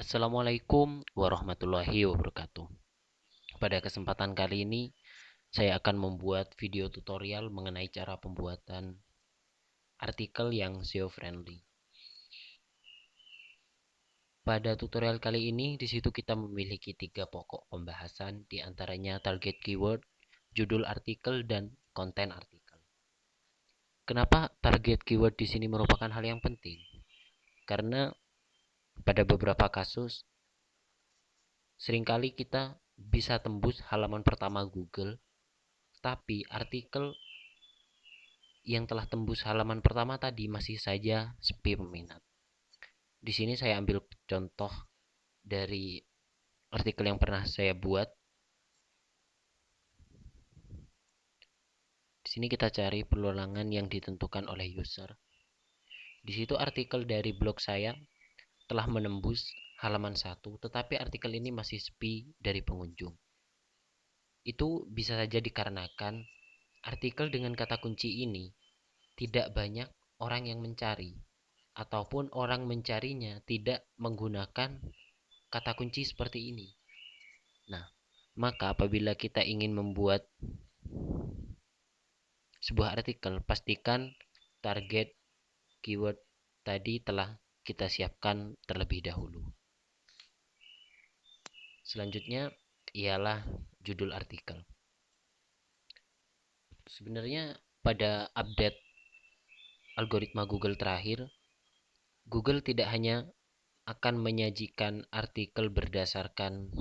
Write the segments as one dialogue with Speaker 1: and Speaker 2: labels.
Speaker 1: Assalamualaikum warahmatullahi wabarakatuh. Pada kesempatan kali ini, saya akan membuat video tutorial mengenai cara pembuatan artikel yang SEO friendly. Pada tutorial kali ini, di situ kita memiliki 3 pokok pembahasan, di antaranya target keyword, judul artikel, dan konten artikel. Kenapa target keyword di sini merupakan hal yang penting? Karena pada beberapa kasus, seringkali kita bisa tembus halaman pertama Google, tapi artikel yang telah tembus halaman pertama tadi masih saja sepi peminat. Di sini saya ambil contoh dari artikel yang pernah saya buat. Di sini kita cari pelulangan yang ditentukan oleh user. Di situ artikel dari blog saya telah menembus halaman 1, tetapi artikel ini masih sepi dari pengunjung. Itu bisa saja dikarenakan artikel dengan kata kunci ini tidak banyak orang yang mencari, ataupun orang mencarinya tidak menggunakan kata kunci seperti ini. Nah, maka apabila kita ingin membuat sebuah artikel, pastikan target keyword tadi telah kita siapkan terlebih dahulu. Selanjutnya ialah judul artikel. Sebenarnya pada update algoritma Google terakhir, Google tidak hanya akan menyajikan artikel berdasarkan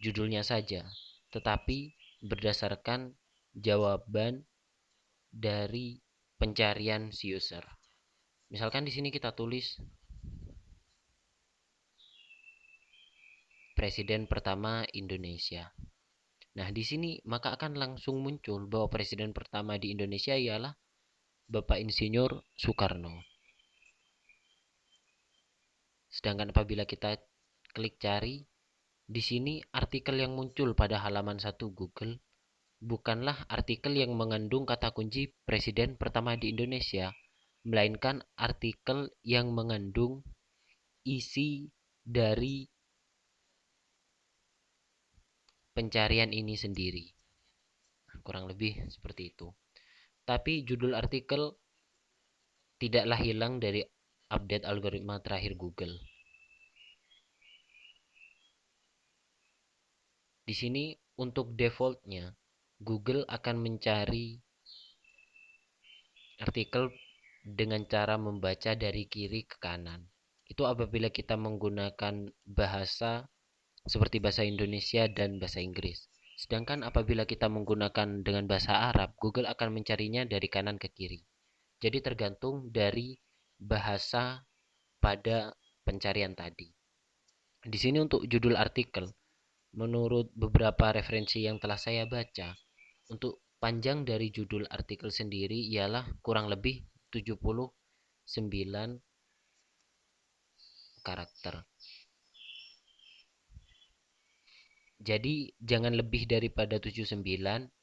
Speaker 1: judulnya saja, tetapi berdasarkan jawaban dari pencarian si user. Misalkan di sini kita tulis Presiden pertama Indonesia. Nah, di sini maka akan langsung muncul bahwa presiden pertama di Indonesia ialah Bapak Insinyur Soekarno. Sedangkan apabila kita klik cari, di sini artikel yang muncul pada halaman 1 Google bukanlah artikel yang mengandung kata kunci presiden pertama di Indonesia, melainkan artikel yang mengandung isi dari pencarian ini sendiri. Kurang lebih seperti itu. Tapi judul artikel tidaklah hilang dari update algoritma terakhir Google. Di sini untuk defaultnya, Google akan mencari artikel dengan cara membaca dari kiri ke kanan. Itu apabila kita menggunakan bahasa seperti bahasa Indonesia dan bahasa Inggris. Sedangkan apabila kita menggunakan dengan bahasa Arab, Google akan mencarinya dari kanan ke kiri. Jadi tergantung dari bahasa pada pencarian tadi. Di sini untuk judul artikel, menurut beberapa referensi yang telah saya baca, untuk panjang dari judul artikel sendiri ialah kurang lebih 79 karakter. Jadi jangan lebih daripada 79,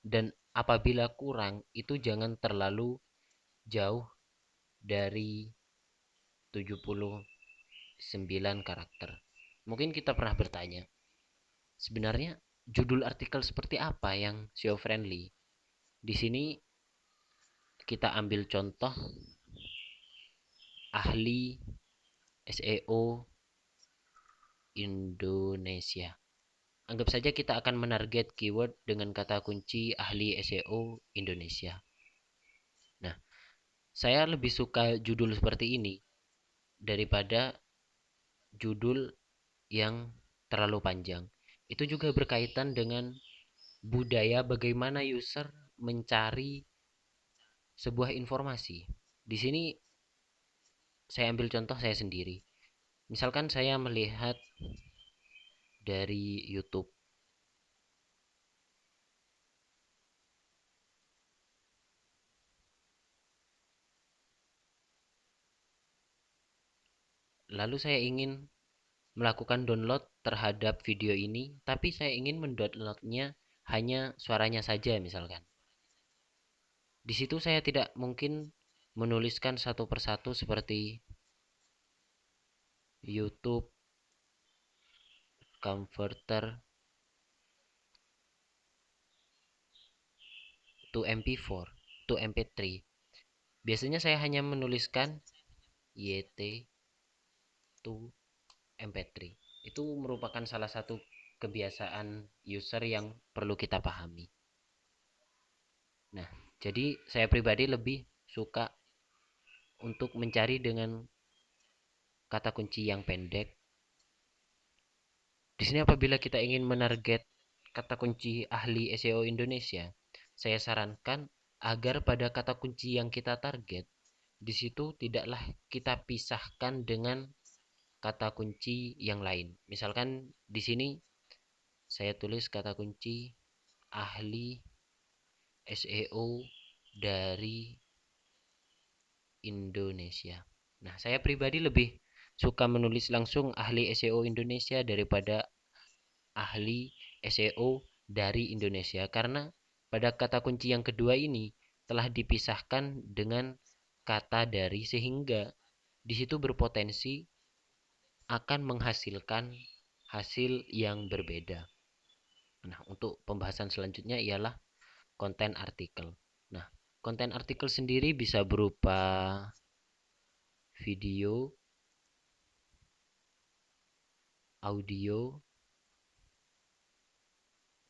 Speaker 1: dan apabila kurang itu jangan terlalu jauh dari 79 karakter. Mungkin kita pernah bertanya, sebenarnya judul artikel seperti apa yang SEO friendly? Di sini kita ambil contoh ahli SEO Indonesia. Anggap saja kita akan menarget keyword dengan kata kunci ahli SEO Indonesia. Nah, saya lebih suka judul seperti ini daripada judul yang terlalu panjang. Itu juga berkaitan dengan budaya bagaimana user mencari sebuah informasi. Di sini saya ambil contoh saya sendiri. Misalkan saya melihat dari YouTube. Lalu saya ingin melakukan download terhadap video ini, tapi saya ingin mendownloadnya hanya suaranya saja misalkan. Di situ saya tidak mungkin menuliskan satu persatu seperti YouTube converter to MP4 to MP3. Biasanya saya hanya menuliskan YT to MP3. Itu merupakan salah satu kebiasaan user yang perlu kita pahami. Nah, jadi saya pribadi lebih suka untuk mencari dengan kata kunci yang pendek. Di sini apabila kita ingin menarget kata kunci ahli SEO Indonesia, saya sarankan agar pada kata kunci yang kita target, di situ tidaklah kita pisahkan dengan kata kunci yang lain. Misalkan di sini saya tulis kata kunci ahli SEO dari Indonesia. Nah, saya pribadi lebih suka menulis langsung ahli SEO Indonesia daripada ahli SEO dari Indonesia, karena pada kata kunci yang kedua ini telah dipisahkan dengan kata dari, sehingga di situ berpotensi akan menghasilkan hasil yang berbeda. Nah, untuk pembahasan selanjutnya ialah konten artikel. Nah, konten artikel sendiri bisa berupa video, audio,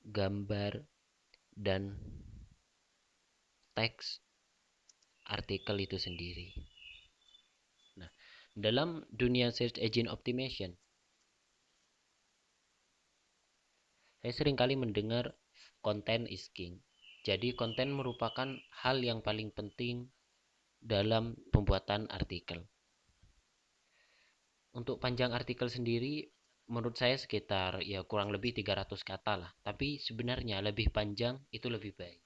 Speaker 1: gambar, dan teks artikel itu sendiri. Nah, dalam dunia search engine optimization, saya sering kali mendengar konten is king. Jadi konten merupakan hal yang paling penting dalam pembuatan artikel. Untuk panjang artikel sendiri menurut saya sekitar ya kurang lebih 300 kata lah. Tapi sebenarnya lebih panjang itu lebih baik.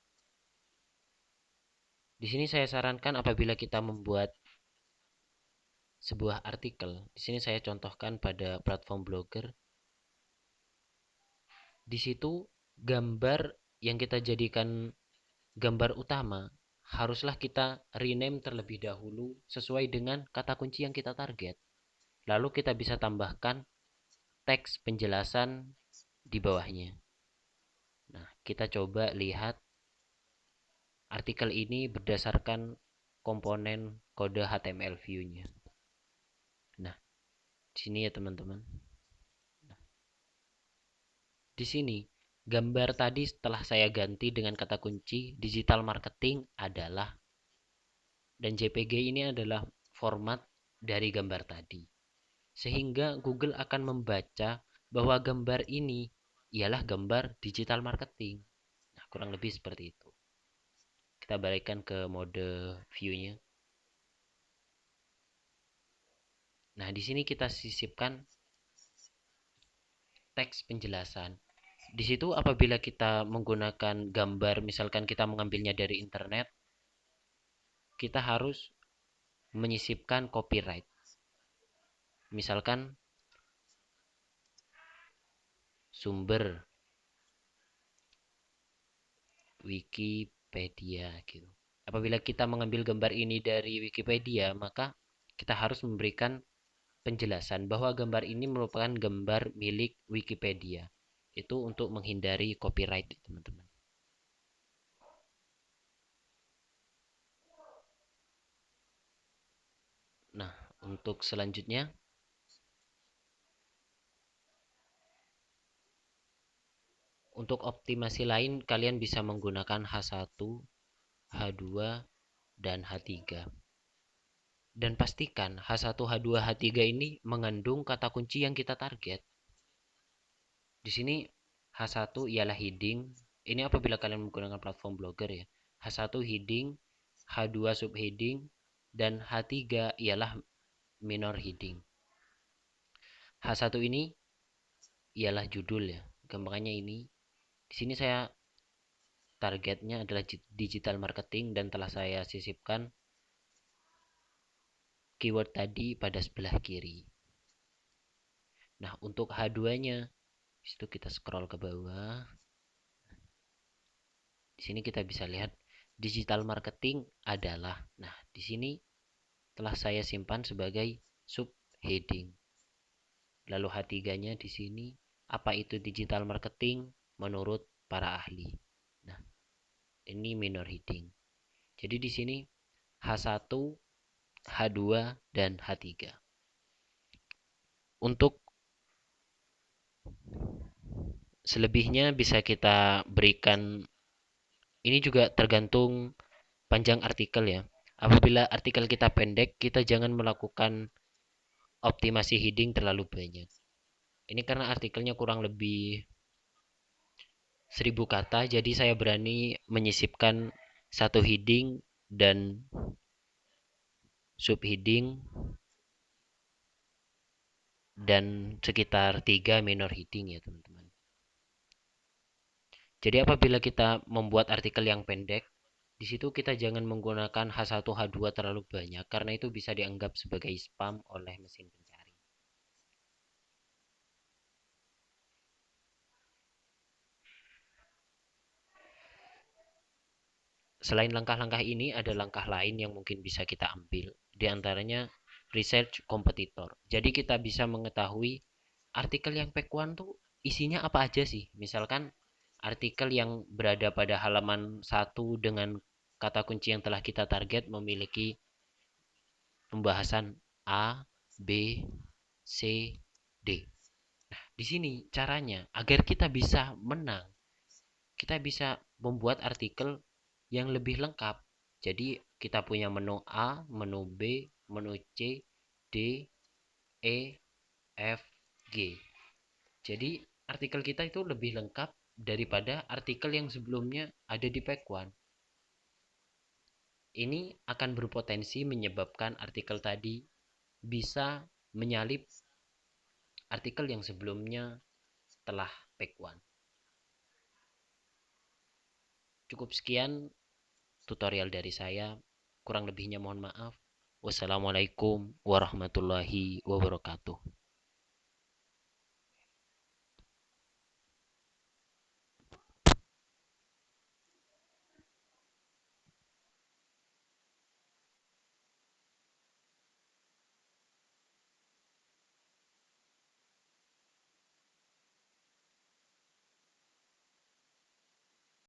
Speaker 1: Di sini saya sarankan apabila kita membuat sebuah artikel, di sini saya contohkan pada platform Blogger. Di situ gambar yang kita jadikan gambar utama haruslah kita rename terlebih dahulu sesuai dengan kata kunci yang kita target. Lalu kita bisa tambahkan teks penjelasan di bawahnya. Nah, kita coba lihat artikel ini berdasarkan komponen kode HTML view-nya. Nah, di sini ya teman-teman. Nah, di sini gambar tadi setelah saya ganti dengan kata kunci digital marketing adalah, dan JPG ini adalah format dari gambar tadi. Sehingga Google akan membaca bahwa gambar ini ialah gambar digital marketing. Nah, kurang lebih seperti itu. Kita balikkan ke mode view-nya. Nah, di sini kita sisipkan teks penjelasan. Di situ apabila kita menggunakan gambar, misalkan kita mengambilnya dari internet, kita harus menyisipkan copyright. Misalkan sumber Wikipedia gitu. Apabila kita mengambil gambar ini dari Wikipedia, maka kita harus memberikan penjelasan bahwa gambar ini merupakan gambar milik Wikipedia. Itu untuk menghindari copyright, teman-teman. Nah, untuk selanjutnya, untuk optimasi lain kalian bisa menggunakan H1, H2, dan H3. Dan pastikan H1, H2, H3 ini mengandung kata kunci yang kita target. Di sini H1 ialah heading. Ini apabila kalian menggunakan platform Blogger ya. H1 heading, H2 subheading, dan H3 ialah minor heading. H1 ini ialah judul ya. Gampangannya ini. Di sini saya targetnya adalah digital marketing dan telah saya sisipkan keyword tadi pada sebelah kiri. Nah, untuk H2-nya, situ kita scroll ke bawah. Di sini kita bisa lihat digital marketing adalah. Nah, di sini telah saya simpan sebagai subheading. Lalu H3-nya di sini apa itu digital marketing menurut para ahli. Nah, ini minor heading. Jadi di sini H1, H2, dan H3. Untuk selebihnya bisa kita berikan, ini juga tergantung panjang artikel ya. Apabila artikel kita pendek, kita jangan melakukan optimasi heading terlalu banyak. Ini karena artikelnya kurang lebih 1.000 kata, jadi saya berani menyisipkan satu heading dan subheading dan sekitar 3 minor heading ya teman-teman. Jadi apabila kita membuat artikel yang pendek, di situ kita jangan menggunakan H1 H2 terlalu banyak karena itu bisa dianggap sebagai spam oleh mesin pencari. Selain langkah-langkah ini, ada langkah lain yang mungkin bisa kita ambil. Di antaranya research kompetitor. Jadi kita bisa mengetahui artikel yang pekuan tuh isinya apa aja sih. Misalkan artikel yang berada pada halaman 1 dengan kata kunci yang telah kita target memiliki pembahasan A, B, C, D. Di sini caranya agar kita bisa menang, kita bisa membuat artikel yang lebih lengkap. Jadi kita punya menu A, menu B, menu C, D, E, F, G. Jadi artikel kita itu lebih lengkap daripada artikel yang sebelumnya ada di Pack One. Ini akan berpotensi menyebabkan artikel tadi bisa menyalip artikel yang sebelumnya telah Pack One. Cukup sekian tutorial dari saya. Kurang lebihnya mohon maaf. Wassalamualaikum warahmatullahi wabarakatuh.